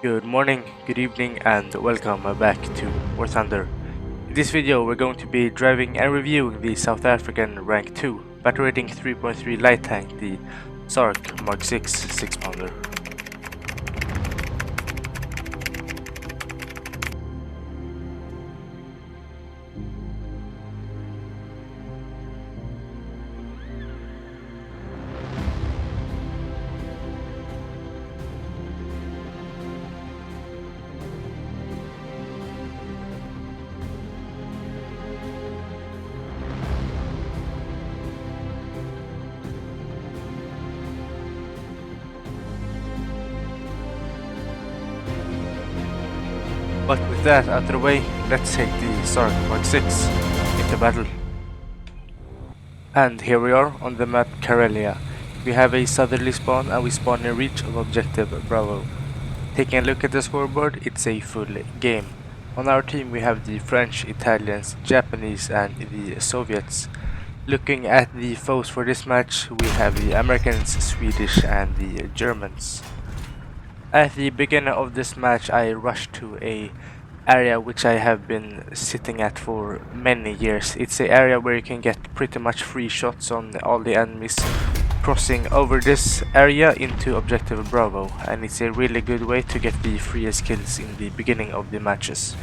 Good morning, good evening, and welcome back to War Thunder. In this video, we're going to be driving and reviewing the South African Rank 2 battle rating 3.3 light tank, the SARC Mk.VI 6-pounder. But with that out of the way, let's take the SARC Mk.VI into battle. And here we are on the map Karelia. We have a southerly spawn and we spawn in reach of objective Bravo. Taking a look at the scoreboard, it's a full game. On our team we have the French, Italians, Japanese and the Soviets. Looking at the foes for this match, we have the Americans, Swedish and the Germans. At the beginning of this match I rushed to a area which I have been sitting at for many years. It's an area where you can get pretty much free shots on all the enemies crossing over this area into objective Bravo, and it's a really good way to get the freest kills in the beginning of the matches.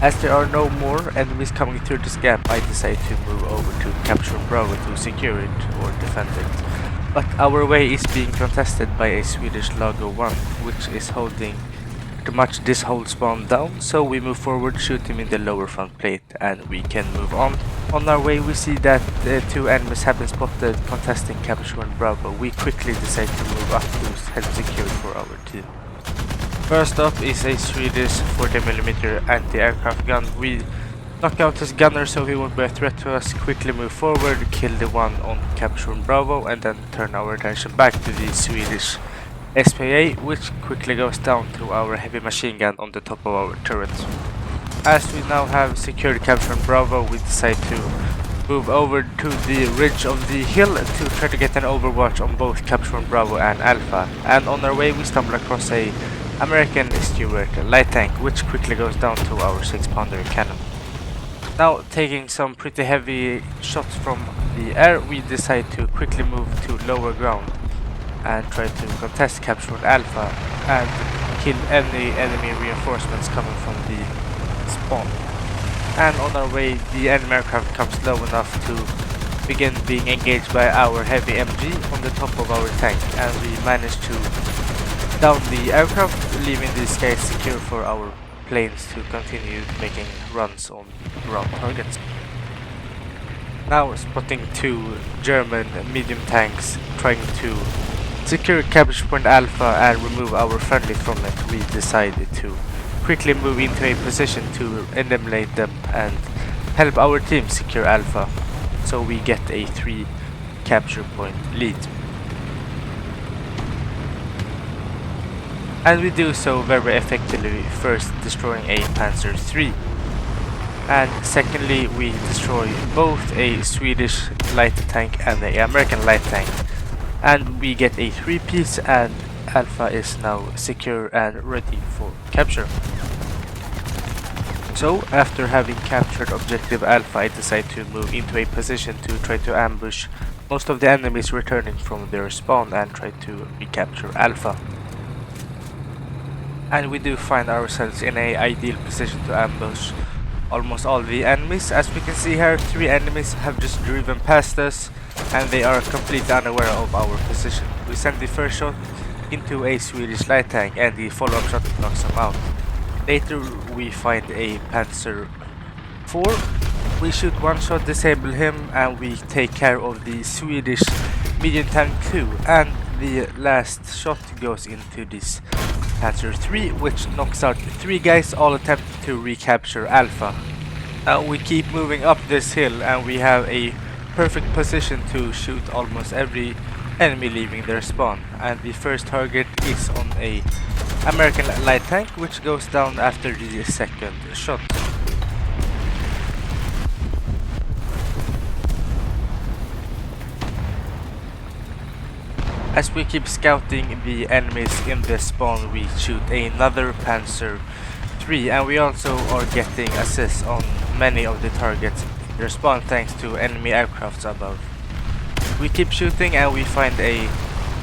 As there are no more enemies coming through this gap, I decide to move over to capture Bravo to secure it or defend it. But our way is being contested by a Swedish Lago 1, which is holding pretty much this whole spawn down, so we move forward, shoot him in the lower front plate, and we can move on. On our way we see that the two enemies have been spotted contesting capture on Bravo. We quickly decide to move up to help secure it for our team. First up is a Swedish 40mm anti-aircraft gun. We knock out his gunner so he won't be a threat to us, quickly move forward, kill the one on capture on Bravo, and then turn our attention back to the Swedish SPA, which quickly goes down to our heavy machine gun on the top of our turret. As we now have secured capture on Bravo, we decide to move over to the ridge of the hill to try to get an overwatch on both capture on Bravo and Alpha. And on our way we stumble across a American Stuart light tank, which quickly goes down to our 6-pounder cannon. Now, taking some pretty heavy shots from the air, we decide to quickly move to lower ground and try to contest capture on Alpha and kill any enemy reinforcements coming from the spawn. And on our way, the enemy aircraft comes low enough to begin being engaged by our heavy MG on the top of our tank, and we manage to down the aircraft, leaving the skies secure for our planes to continue making runs on ground targets. Now spotting two German medium tanks trying to secure capture point Alpha and remove our friendly from it, we decided to quickly move into a position to eliminate them and help our team secure Alpha, so we get a 3 capture point lead. And we do so very effectively, first destroying a Panzer III, and secondly we destroy both a Swedish light tank and an American light tank, and we get a 3-piece, and Alpha is now secure and ready for capture. So after having captured objective Alpha, I decide to move into a position to try to ambush most of the enemies returning from their spawn and try to recapture Alpha. And we do find ourselves in an ideal position to ambush almost all the enemies. As we can see here, 3 enemies have just driven past us and they are completely unaware of our position. We send the first shot into a Swedish light tank and the follow-up shot knocks them out. Later we find a Panzer IV. We shoot one shot, disable him, and we take care of the Swedish medium tank too. And the last shot goes into this Panzer III, which knocks out 3 guys, all attempting to recapture Alpha. Now we keep moving up this hill and we have a perfect position to shoot almost every enemy leaving their spawn, and the first target is on a American light tank, which goes down after the second shot. As we keep scouting the enemies in the spawn, we shoot another Panzer III, and we also are getting assists on many of the targets in their spawn thanks to enemy aircrafts above. We keep shooting and we find a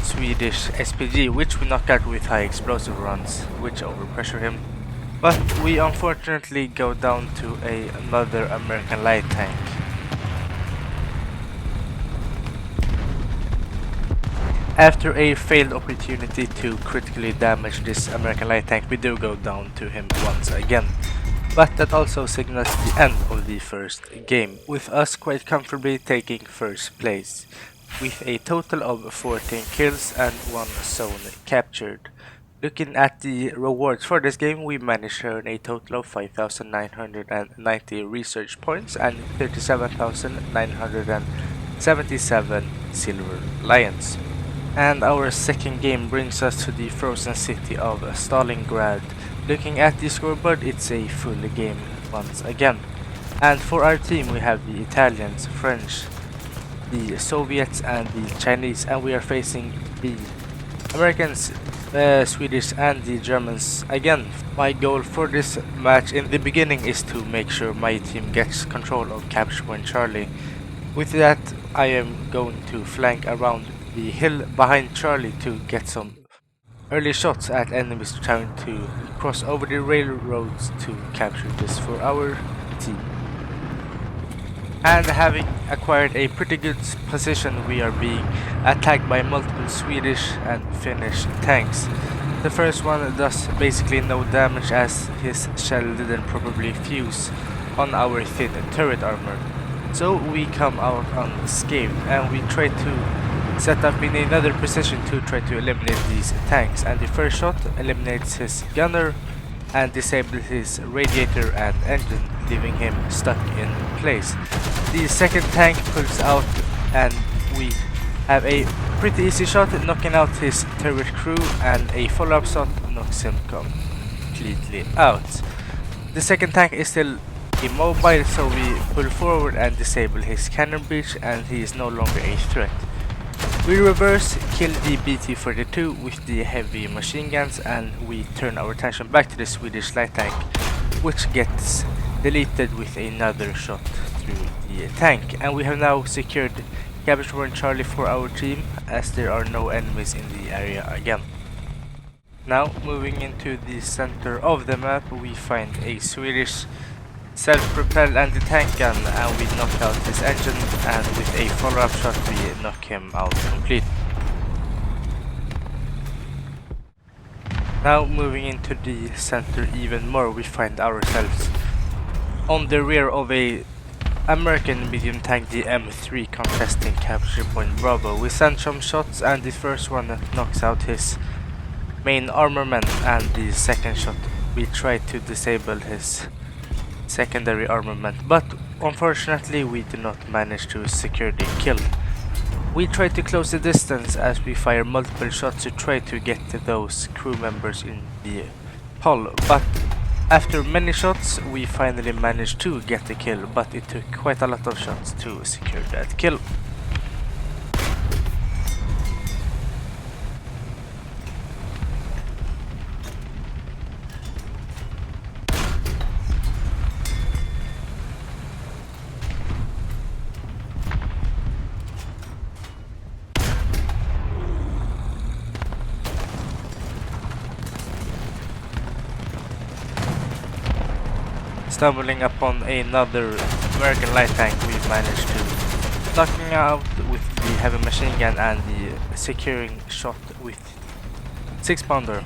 Swedish SPG, which we knock out with high explosive runs, which overpressure him. But we unfortunately go down to another American light tank. After a failed opportunity to critically damage this American light tank, we do go down to him once again. But that also signals the end of the first game, with us quite comfortably taking first place, with a total of 14 kills and 1 zone captured. Looking at the rewards for this game, we managed to earn a total of 5,990 research points and 37,977 silver lions. And our second game brings us to the frozen city of Stalingrad. Looking at the scoreboard, it's a full game once again. And for our team we have the Italians, French, the Soviets and the Chinese, and we are facing the Americans, Swedish and the Germans again. My goal for this match in the beginning is to make sure my team gets control of Capture Point Charlie. With that, I am going to flank around the hill behind Charlie to get some early shots at enemies trying to cross over the railroads to capture this for our team. And having acquired a pretty good position, we are being attacked by multiple Swedish and Finnish tanks. The first one does basically no damage as his shell didn't probably fuse on our thin turret armor. So we come out unscathed and we try to set up in another position to try to eliminate these tanks, and the first shot eliminates his gunner and disables his radiator and engine, leaving him stuck in place. The second tank pulls out and we have a pretty easy shot knocking out his turret crew, and a follow-up shot knocks him completely out. The second tank is still immobile, so we pull forward and disable his cannon breach, and he is no longer a threat. We reverse, kill the BT-42 with the heavy machine guns, and we turn our attention back to the Swedish light tank, which gets deleted with another shot through the tank. And we have now secured Capture Point Charlie for our team, as there are no enemies in the area again. Now, moving into the center of the map, we find a Swedish self-propelled anti-tank gun, and we knock out his engine, and with a follow-up shot we knock him out complete. Now moving into the center even more, we find ourselves on the rear of a American medium tank, the M3, contesting Capture Point Bravo. We send some shots and the first one knocks out his main armament, and the second shot we try to disable his secondary armament, but unfortunately we do not manage to secure the kill. We try to close the distance as we fire multiple shots to try to get those crew members in the hull, but after many shots we finally managed to get the kill, but it took quite a lot of shots to secure that kill. Stumbling upon another American light tank, we managed to knock him out with the heavy machine gun and the securing shot with 6-pounder.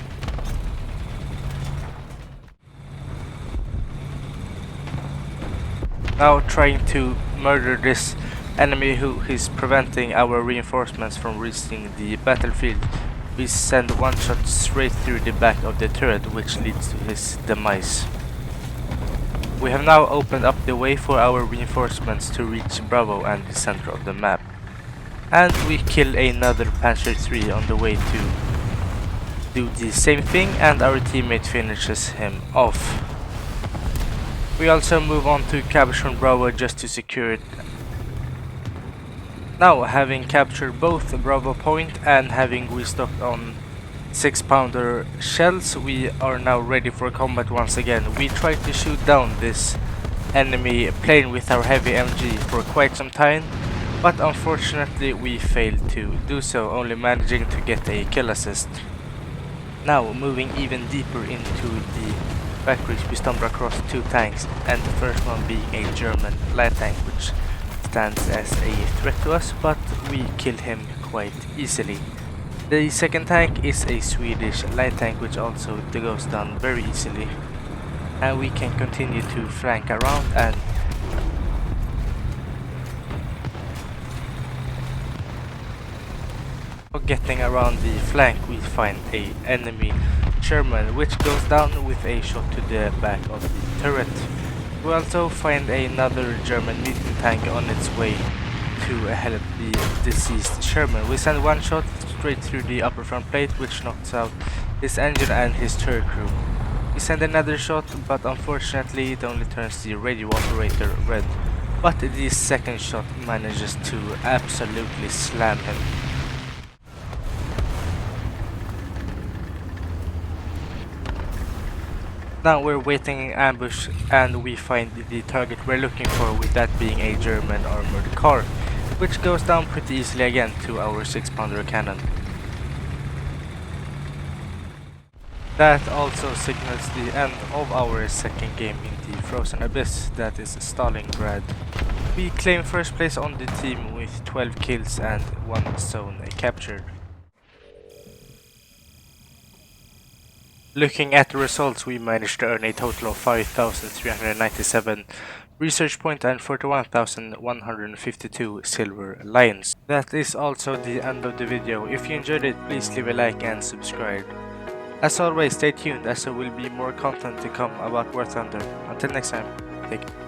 Now trying to murder this enemy who is preventing our reinforcements from reaching the battlefield, we send one shot straight through the back of the turret, which leads to his demise. We have now opened up the way for our reinforcements to reach Bravo and the center of the map. And we kill another Panzer III on the way to do the same thing, and our teammate finishes him off. We also move on to Capture Bravo just to secure it Now, having captured both Bravo Point and having restocked on 6-pounder shells, we are now ready for combat once again. We tried to shoot down this enemy plane with our heavy MG for quite some time, but unfortunately we failed to do so, only managing to get a kill assist. Now, moving even deeper into the factories, we stumble across two tanks, and the first one being a German light tank, which stands as a threat to us, but we kill him quite easily. The second tank is a Swedish light tank, which also goes down very easily, and we can continue to flank around, and getting around the flank we find a enemy Sherman, which goes down with a shot to the back of the turret. We also find another German medium tank on its way to help the deceased Sherman. We send one shot straight through the upper front plate, which knocks out his engine and his turret crew. We send another shot, but unfortunately it only turns the radio operator red. But the second shot manages to absolutely slam him. Now we're waiting in ambush and we find the target we're looking for, with that being a German armored car, which goes down pretty easily again to our 6-pounder cannon. That also signals the end of our second game in the Frozen Abyss, that is Stalingrad. We claim first place on the team with 12 kills and 1 zone captured. Looking at the results, we managed to earn a total of 5,397 research points and 41,152 silver lions. That is also the end of the video. If you enjoyed it, please leave a like and subscribe. As always, stay tuned as there will be more content to come about War Thunder. Until next time, take care.